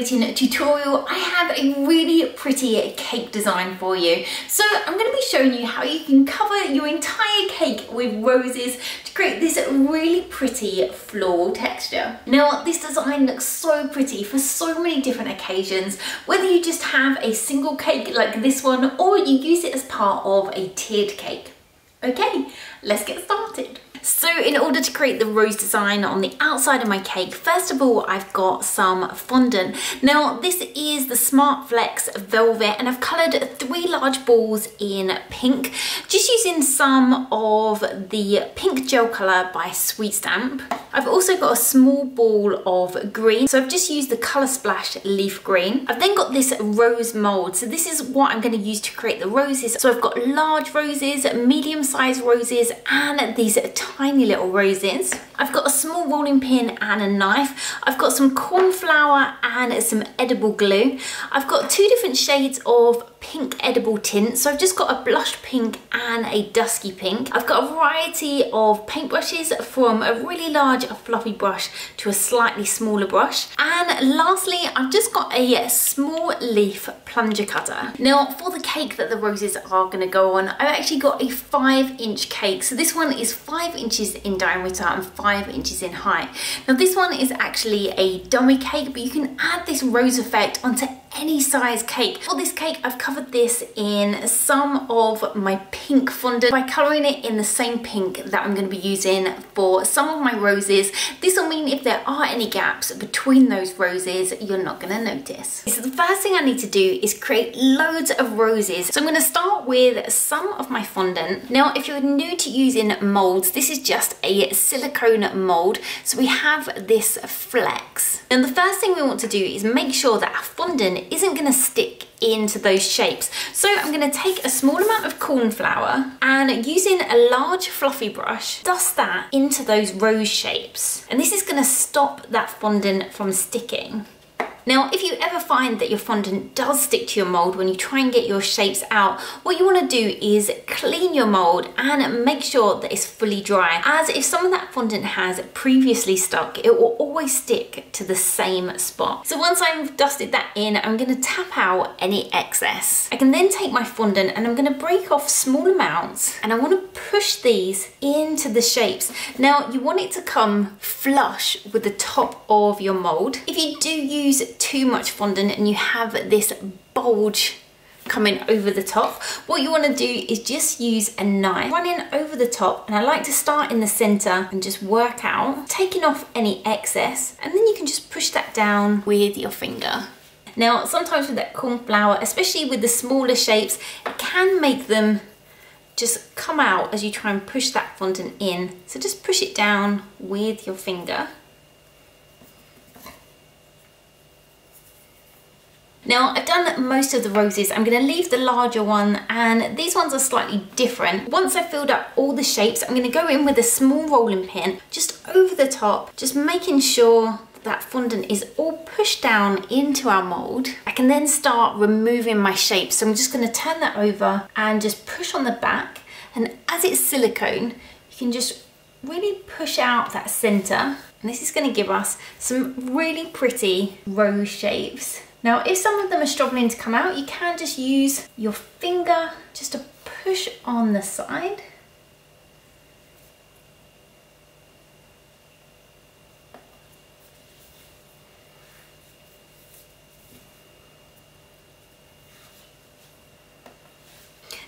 editing tutorial, I have a really pretty cake design for you. So I'm going to be showing you how you can cover your entire cake with roses to create this really pretty floral texture. Now this design looks so pretty for so many different occasions, whether you just have a single cake like this one or you use it as part of a tiered cake. Okay, let's get started. So in order to create the rose design on the outside of my cake, first of all, I've got some fondant. Now this is the Smart Flex Velvet and I've coloured 3 large balls in pink, just using some of the pink gel colour by Sweet Stamp. I've also got a small ball of green, so I've just used the Colour Splash leaf green. I've then got this rose mould, so this is what I'm going to use to create the roses. So I've got large roses, medium-sized roses and these tiny little roses. I've got a small rolling pin and a knife. I've got some corn flour and some edible glue. I've got 2 different shades of pink edible tint, so I've just got a blush pink and a dusky pink. I've got a variety of paintbrushes, from a really large fluffy brush to a slightly smaller brush, and lastly I've just got a small leaf plunger cutter. Now for the cake that the roses are going to go on, I've actually got a 5-inch cake, so this one is 5 inches in diameter and 5 inches in height. Now this one is actually a dummy cake, but you can add this rose effect onto any size cake. For this cake I've covered this in some of my pink fondant by colouring it in the same pink that I'm going to be using for some of my roses. This will mean if there are any gaps between those roses, you're not going to notice. So the first thing I need to do is create loads of roses. So I'm going to start with some of my fondant. Now if you're new to using moulds, this is just a silicone mould, so we have this flex. And the first thing we want to do is make sure that our fondant isn't going to stick into those shapes. So I'm going to take a small amount of corn flour and, using a large fluffy brush, dust that into those rose shapes. And this is going to stop that fondant from sticking. Now, if you ever find that your fondant does stick to your mould when you try and get your shapes out, what you want to do is clean your mould and make sure that it's fully dry, as if some of that fondant has previously stuck, it will always stick to the same spot. So once I've dusted that in, I'm going to tap out any excess. I can then take my fondant and I'm going to break off small amounts, and I want to push these into the shapes. Now, you want it to come flush with the top of your mould. If you do use too much fondant and you have this bulge coming over the top, what you want to do is just use a knife running over the top, and I like to start in the center and just work out, taking off any excess, and then you can just push that down with your finger. Now sometimes with that corn flour, especially with the smaller shapes, it can make them just come out as you try and push that fondant in, so just push it down with your finger. Now I've done most of the roses. I'm going to leave the larger one, and these ones are slightly different. Once I've filled up all the shapes, I'm going to go in with a small rolling pin just over the top, just making sure that fondant is all pushed down into our mould. I can then start removing my shapes. So I'm just going to turn that over and just push on the back, and as it's silicone, you can just really push out that center, and this is going to give us some really pretty rose shapes. Now, if some of them are struggling to come out, you can just use your finger just to push on the side.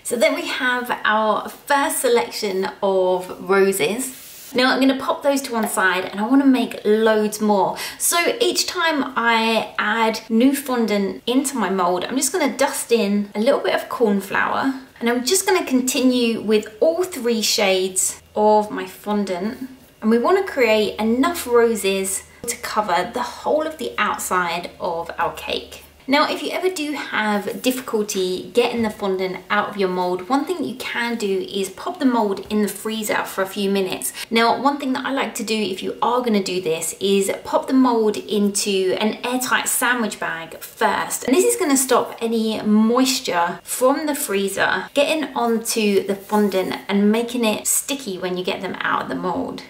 So then we have our first selection of roses. Now I'm going to pop those to one side, and I want to make loads more. So each time I add new fondant into my mould, I'm just going to dust in a little bit of corn flour, and I'm just going to continue with all 3 shades of my fondant. And we want to create enough roses to cover the whole of the outside of our cake. Now, if you ever do have difficulty getting the fondant out of your mould, one thing that you can do is pop the mould in the freezer for a few minutes. Now, one thing that I like to do if you are going to do this is pop the mould into an airtight sandwich bag first. And this is going to stop any moisture from the freezer getting onto the fondant and making it sticky when you get them out of the mould.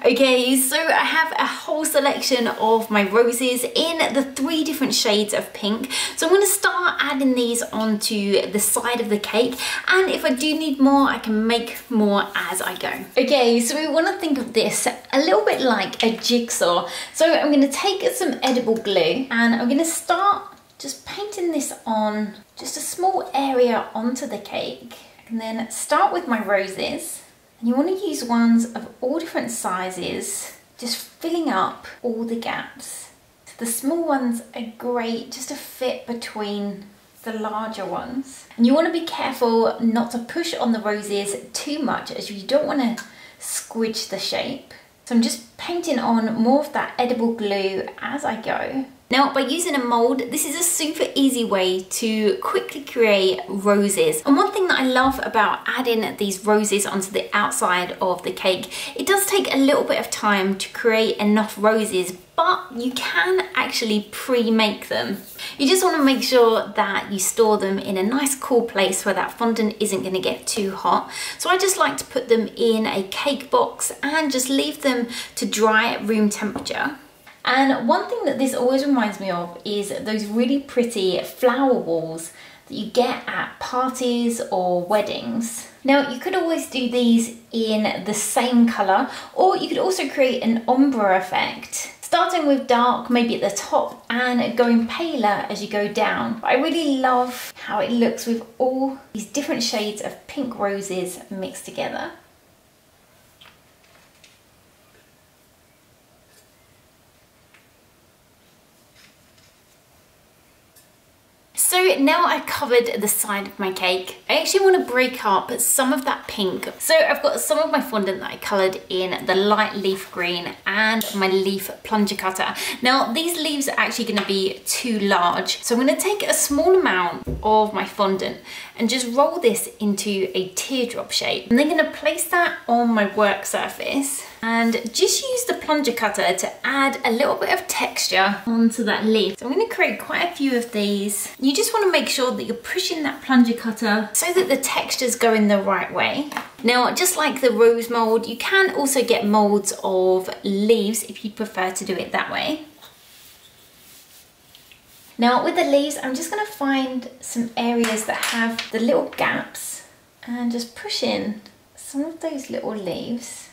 Okay, so I have a whole selection of my roses in the 3 different shades of pink. So I'm going to start adding these onto the side of the cake, and if I do need more, I can make more as I go. Okay, so we want to think of this a little bit like a jigsaw. So I'm going to take some edible glue and I'm going to start just painting this on just a small area onto the cake, and then start with my roses. And you want to use ones of all different sizes, just filling up all the gaps. So the small ones are great just to fit between the larger ones. And you want to be careful not to push on the roses too much, as you don't want to squidge the shape. So I'm just painting on more of that edible glue as I go. Now, by using a mold, this is a super easy way to quickly create roses. And one thing that I love about adding these roses onto the outside of the cake, it does take a little bit of time to create enough roses, but you can actually pre-make them. You just want to make sure that you store them in a nice cool place where that fondant isn't going to get too hot. So I just like to put them in a cake box and just leave them to dry at room temperature. And one thing that this always reminds me of is those really pretty flower walls that you get at parties or weddings. Now, you could always do these in the same colour, or you could also create an ombre effect, starting with dark maybe at the top and going paler as you go down. But I really love how it looks with all these different shades of pink roses mixed together. So now I've covered the side of my cake, I actually want to break up some of that pink. So I've got some of my fondant that I coloured in the light leaf green and my leaf plunger cutter. Now these leaves are actually going to be too large, so I'm going to take a small amount of my fondant and just roll this into a teardrop shape. I'm then going to place that on my work surface and just use the plunger cutter to add a little bit of texture onto that leaf. So I'm going to create quite a few of these. You just want to make sure that you're pushing that plunger cutter so that the texture's going the right way. Now, just like the rose mold, you can also get molds of leaves if you prefer to do it that way. Now with the leaves, I'm just going to find some areas that have the little gaps and just push in some of those little leaves.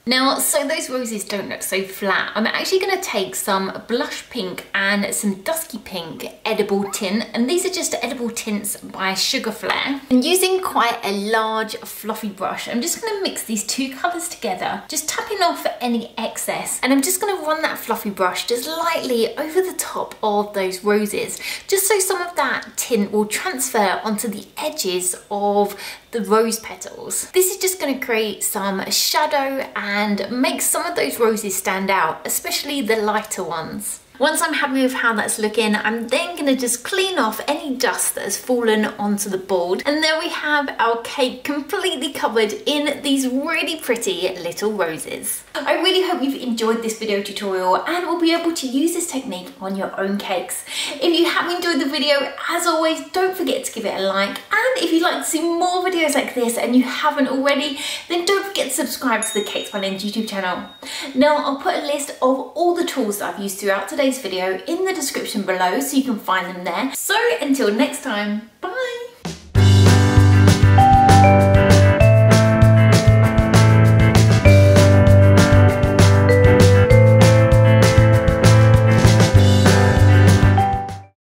Now, so those roses don't look so flat, I'm actually going to take some blush pink and some dusky pink edible tint, and these are just edible tints by Sugar Flare. And using quite a large fluffy brush, I'm just going to mix these 2 colours together, just tapping off any excess, and I'm just going to run that fluffy brush just lightly over the top of those roses, just so some of that tint will transfer onto the edges of the rose petals. This is just going to create some shadow and make some of those roses stand out, especially the lighter ones. Once I'm happy with how that's looking, I'm then going to just clean off any dust that has fallen onto the board. And there we have our cake completely covered in these really pretty little roses. I really hope you've enjoyed this video tutorial and will be able to use this technique on your own cakes. If you have enjoyed the video, as always, don't forget to give it a like. And if you'd like to see more videos like this and you haven't already, then don't forget to subscribe to the Cakes by Lynn YouTube channel. Now, I'll put a list of all the tools that I've used throughout today's video in the description below so you can find them there. So until next time,